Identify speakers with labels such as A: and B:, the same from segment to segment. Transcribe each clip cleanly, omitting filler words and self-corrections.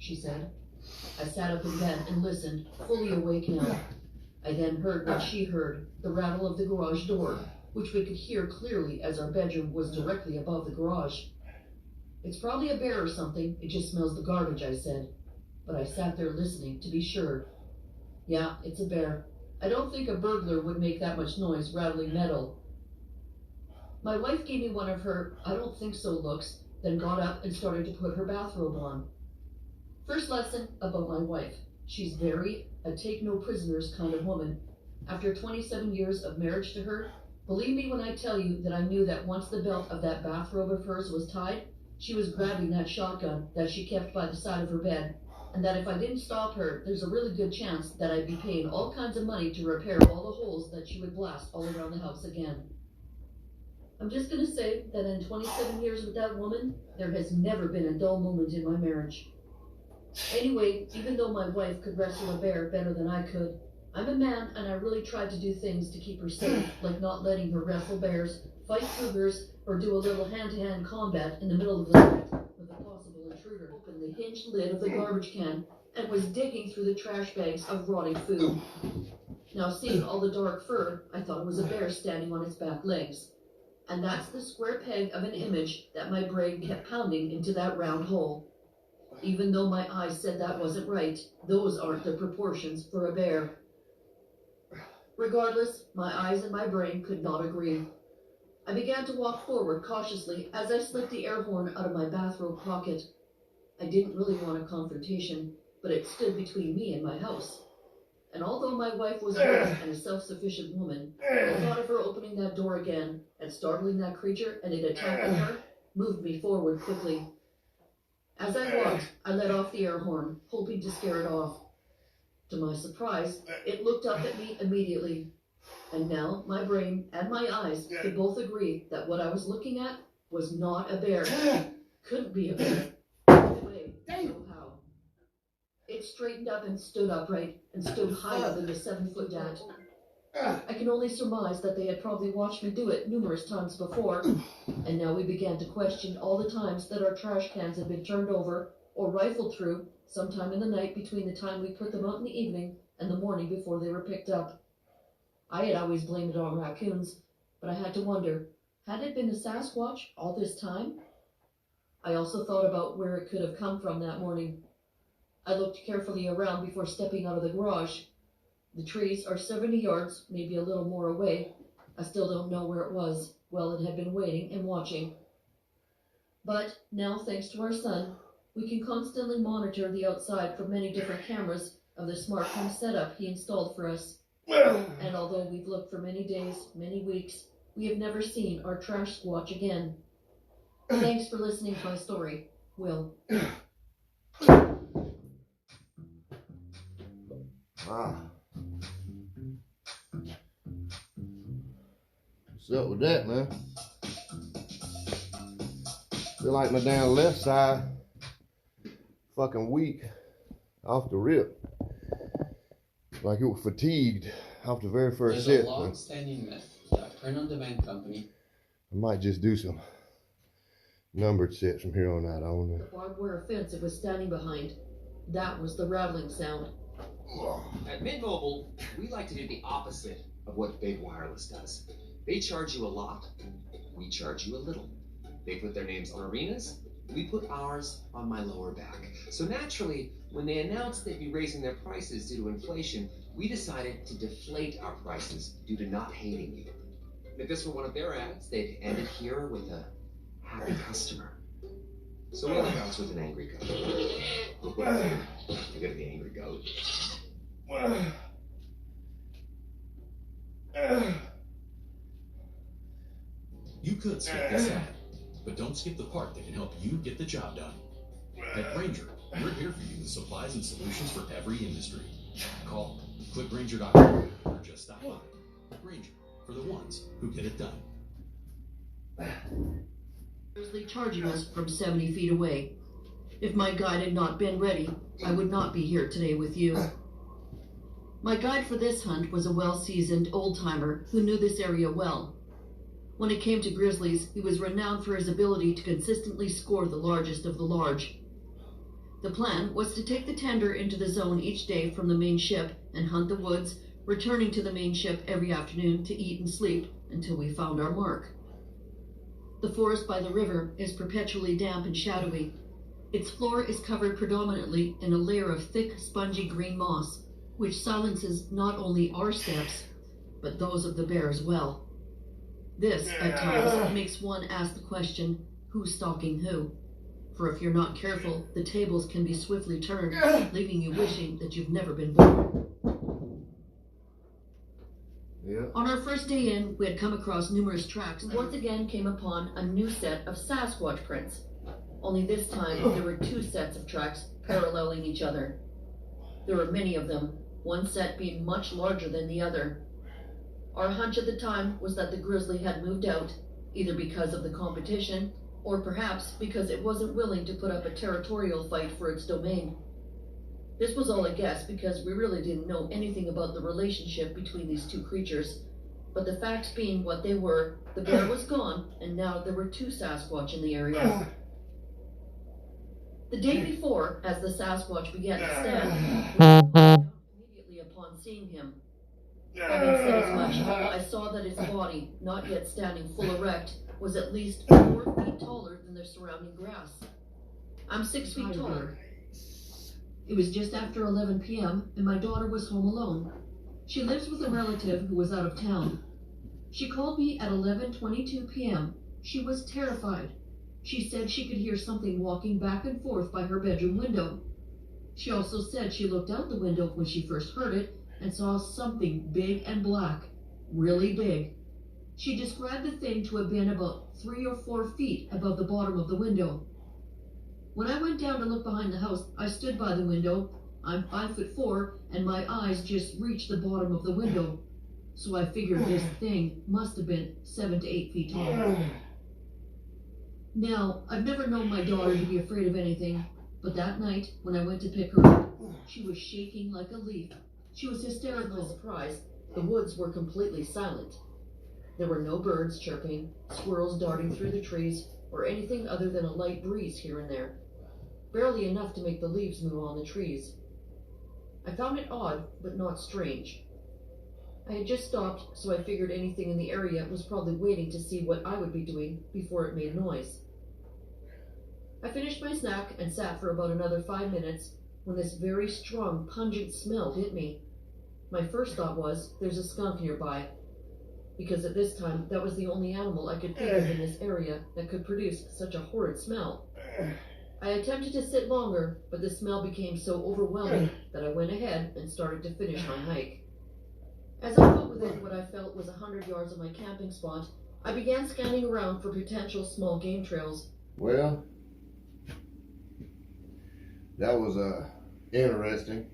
A: she said. I sat up in bed and listened, fully awake now. I then heard what she heard, the rattle of the garage door, which we could hear clearly as our bedroom was directly above the garage. It's probably a bear or something, it just smells the garbage, I said. But I sat there listening to be sure. Yeah, it's a bear. I don't think a burglar would make that much noise rattling metal. My wife gave me one of her "I don't think so" looks, then got up and started to put her bathrobe on. First lesson about my wife. She's very a take no prisoners kind of woman. After 27 years of marriage to her, believe me when I tell you that I knew that once the belt of that bathrobe of hers was tied, she was grabbing that shotgun that she kept by the side of her bed, and that if I didn't stop her, there's a really good chance that I'd be paying all kinds of money to repair all the holes that she would blast all around the house again. I'm just gonna say that in 27 years with that woman, there has never been a dull moment in my marriage. Anyway, even though my wife could wrestle a bear better than I could, I'm a man and I really tried to do things to keep her safe, like not letting her wrestle bears, fight cougars, or do a little hand-to-hand combat in the middle of the night with a possible intruder. Opened the hinged lid of the garbage can and was digging through the trash bags of rotting food. Now, seeing all the dark fur, I thought it was a bear standing on its back legs. And that's the square peg of an image that my brain kept pounding into that round hole. Even though my eyes said that wasn't right, those aren't the proportions for a bear. Regardless, my eyes and my brain could not agree. I began to walk forward cautiously as I slipped the air horn out of my bathrobe pocket. I didn't really want a confrontation, but it stood between me and my house. And although my wife was good and a self-sufficient woman, the thought of her opening that door again and startling that creature and it attacking her moved me forward quickly. As I walked, I let off the air horn, hoping to scare it off. To my surprise, it looked up at me immediately. And now my brain and my eyes could both agree that what I was looking at was not a bear. Couldn't be a bear. No way, no how. It straightened up and stood upright and stood higher than the 7-foot dat. I can only surmise that they had probably watched me do it numerous times before, and now we began to question all the times that our trash cans had been turned over or rifled through sometime in the night between the time we put them out in the evening and the morning before they were picked up. I had always blamed it on raccoons, but I had to wonder, had it been a Sasquatch all this time? I also thought about where it could have come from that morning. I looked carefully around before stepping out of the garage. The trees are 70 yards, maybe a little more away. I still don't know where it was. Well, it had been waiting and watching. But now, thanks to our son, we can constantly monitor the outside from many different cameras of the smart home setup he installed for us. And although we've looked for many days, many weeks, we have never seen our trash squatch again. Thanks for listening to my story, Will.
B: Wow. What's up with that, man? Feel like my damn left side fucking weak off the rip. Like it was fatigued off the very first set.
C: There's a long-standing myth that print-on-demand company.
B: I might just do some numbered sets from here on out. I don't know.
A: The barbed wire fence it was standing behind. That was the rattling sound.
D: At Mint Mobile, we like to do the opposite of what Big Wireless does. They charge you a lot, we charge you a little. They put their names on arenas, we put ours on my lower back. So naturally, when they announced they'd be raising their prices due to inflation, we decided to deflate our prices due to not hating you. If this were one of their ads, they'd end it here with a happy customer. So we announce with an angry goat. You're gonna be angry goat.
E: You could skip this ad, but don't skip the part that can help you get the job done. At Grainger, we're here for you with supplies and solutions for every industry. Call, click Grainger.com, or just stop by. Grainger, for the ones who get it done.
A: Seriously charging us from 70 feet away. If my guide had not been ready, I would not be here today with you. My guide for this hunt was a well-seasoned old-timer who knew this area well. When it came to grizzlies, he was renowned for his ability to consistently score the largest of the large. The plan was to take the tender into the zone each day from the main ship and hunt the woods, returning to the main ship every afternoon to eat and sleep until we found our mark. The forest by the river is perpetually damp and shadowy. Its floor is covered predominantly in a layer of thick, spongy green moss, which silences not only our steps, but those of the bear as well. This, at times, makes one ask the question, who's stalking who? For if you're not careful, the tables can be swiftly turned, leaving you wishing that you've never been born.
B: Yeah.
A: On our first day in, we had come across numerous tracks and once again came upon a new set of Sasquatch prints. Only this time, there were two sets of tracks paralleling each other. There were many of them, one set being much larger than the other. Our hunch at the time was that the grizzly had moved out, either because of the competition, or perhaps because it wasn't willing to put up a territorial fight for its domain. This was all a guess because we really didn't know anything about the relationship between these two creatures, but the facts being what they were, the bear was gone, and now there were two Sasquatch in the area. The day before, as the Sasquatch began to stand, we found out immediately upon seeing him. Having said as much, I saw that his body, not yet standing full erect, was at least 4 feet taller than the surrounding grass. I'm 6 feet taller. It was just after 11 p.m. and my daughter was home alone. She lives with a relative who was out of town. She called me at 11:22 p.m. She was terrified. She said she could hear something walking back and forth by her bedroom window. She also said she looked out the window when she first heard it and saw something big and black, really big. She described the thing to have been about 3 or 4 feet above the bottom of the window. When I went down to look behind the house, I stood by the window. I'm 5'4", and my eyes just reached the bottom of the window. So I figured this thing must have been 7 to 8 feet tall. Now, I've never known my daughter to be afraid of anything, but that night, when I went to pick her up, she was shaking like a leaf. She was hysterical. To my surprise, the woods were completely silent. There were no birds chirping, squirrels darting through the trees, or anything other than a light breeze here and there. Barely enough to make the leaves move on the trees. I found it odd, but not strange. I had just stopped, so I figured anything in the area was probably waiting to see what I would be doing before it made noise. I finished my snack and sat for about another 5 minutes when this very strong, pungent smell hit me. My first thought was, there's a skunk nearby, because at this time, that was the only animal I could think of in this area that could produce such a horrid smell. I attempted to sit longer, but the smell became so overwhelming that I went ahead and started to finish my hike. As I got within what I felt was 100 yards of my camping spot, I began scanning around for potential small game trails.
B: Well, that was a interesting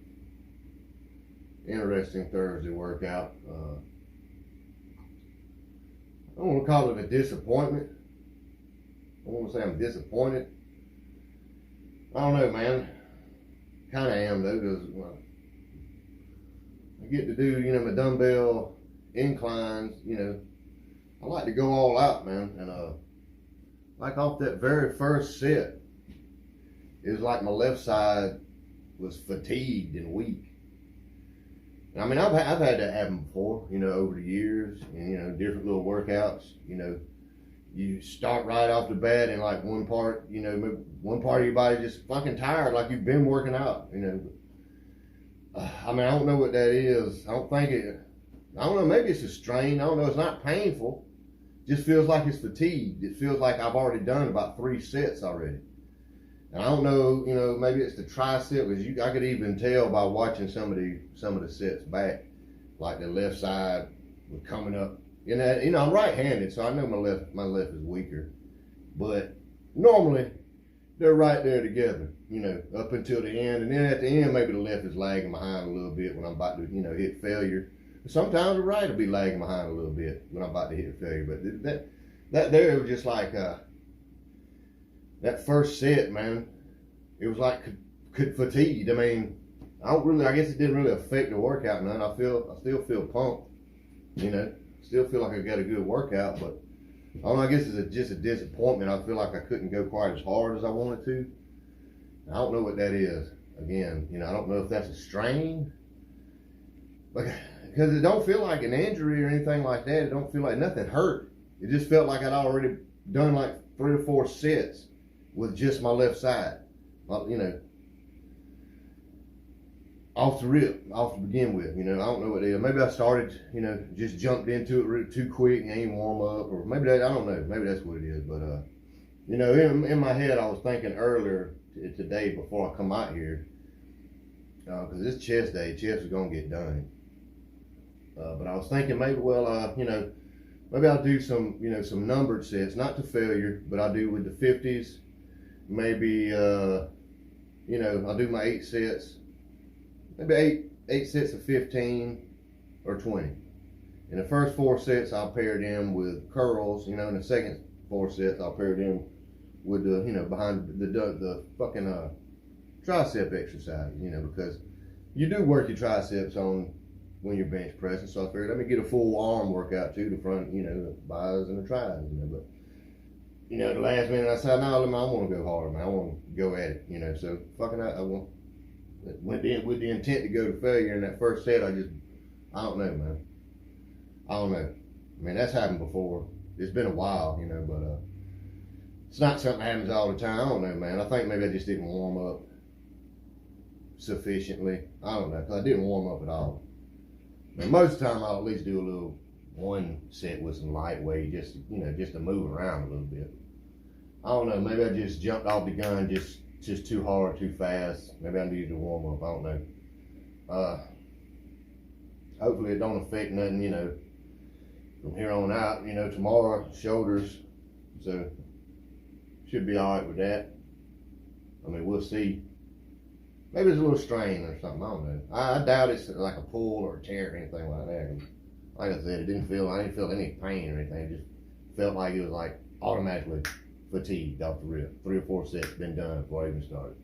B: Thursday workout. I don't want to call it a disappointment. I want to say I'm disappointed. I don't know, man. Kind of am though, because I get to do, my dumbbell inclines. I like to go all out, man. And like off that very first set, it was like my left side was fatigued and weak. I mean, I've had that happen before, over the years, and different little workouts. You start right off the bat, and like one part of your body just fucking tired, like you've been working out. I mean, I don't know what that is. I don't know. Maybe it's a strain. I don't know. It's not painful. It just feels like it's fatigued. It feels like I've already done about 3 sets already. And I don't know, maybe it's the tricep, because I could even tell by watching some of the sets back, like the left side was coming up. I'm right-handed, so I know my left is weaker. But normally they're right there together, up until the end. And then at the end, maybe the left is lagging behind a little bit when I'm about to, hit failure. Sometimes the right will be lagging behind a little bit when I'm about to hit failure. But that there was just like that first set, man. It was like fatigued. I mean, I guess it didn't really affect the workout none. I still feel pumped, still feel like I got a good workout, but I don't know, I guess it's just a disappointment. I feel like I couldn't go quite as hard as I wanted to. I don't know what that is. Again, I don't know if that's a strain. Because it don't feel like an injury or anything like that. It don't feel like nothing hurt. It just felt like I'd already done like 3 or 4 sets with just my left side. Off the rip, off to begin with. I don't know what it is. Maybe I started, just jumped into it too quick and ain't warm up, or maybe that, I don't know. Maybe that's what it is. But in my head, I was thinking earlier today before I come out here, because it's chest day, chest is gonna get done. But I was thinking maybe, maybe I'll do some, some numbered sets, not to failure, but I'll do with the 50s. Maybe, I'll do my 8 sets. Maybe eight sets of 15 or 20. In the first 4 sets, I'll pair them with curls. In the second 4 sets, I'll pair them with the, behind the fucking tricep exercise. Because you do work your triceps on when you're bench pressing. So I figured let me get a full arm workout too, the front, the bis and the tris. But the last minute I said, no, I want to go hard, man. I want to go at it. So fucking I want. Went in with the intent to go to failure in that first set. I don't know, man. I don't know. I mean, that's happened before. It's been a while, but it's not something that happens all the time. I don't know, man. I think maybe I just didn't warm up sufficiently. I don't know, because I didn't warm up at all. But most of the time, I'll at least do a little 1 set with some lightweight, just to move around a little bit. I don't know. Maybe I just jumped off the gun, just too hard, too fast. Maybe I needed to warm up. I don't know. Hopefully it don't affect nothing, from here on out. Tomorrow, shoulders. So, should be all right with that. I mean, we'll see. Maybe it's a little strain or something. I don't know. I doubt it's like a pull or a tear or anything like that. Like I said, I didn't feel any pain or anything. It just felt like it was like automatically fatigued off the rip. 3 or 4 sets been done before I even started.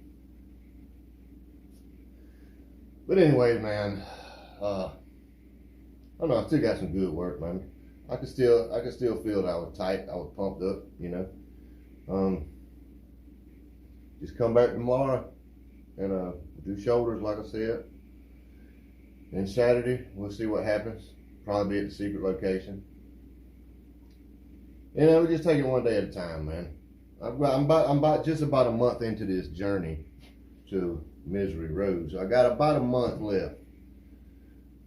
B: But anyways, man, I don't know. I still got some good work, man. I could still feel that I was tight. I was pumped up, Just come back tomorrow and do shoulders, like I said. Then Saturday, we'll see what happens. Probably be at the secret location. We just take it one day at a time, man. I'm just about a month into this journey to Misery Road. So I got about a month left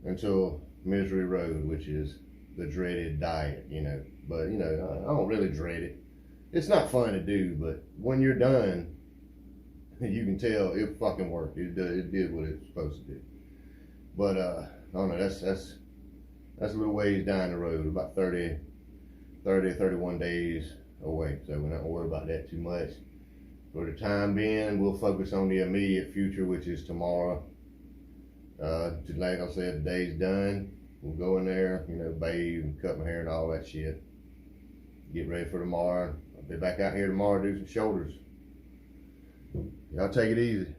B: until Misery Road, which is the dreaded diet, But, I don't really dread it. It's not fun to do, but when you're done, you can tell it fucking worked. It did what it's supposed to do. But, I don't know, that's a little ways down the road, about 31 days away. So we're not gonna worry about that too much. For the time being, we'll focus on the immediate future, which is tomorrow. Like I said, the day's done. We'll go in there, bathe and cut my hair and all that shit. Get ready for tomorrow. I'll be back out here tomorrow to do some shoulders. Y'all take it easy.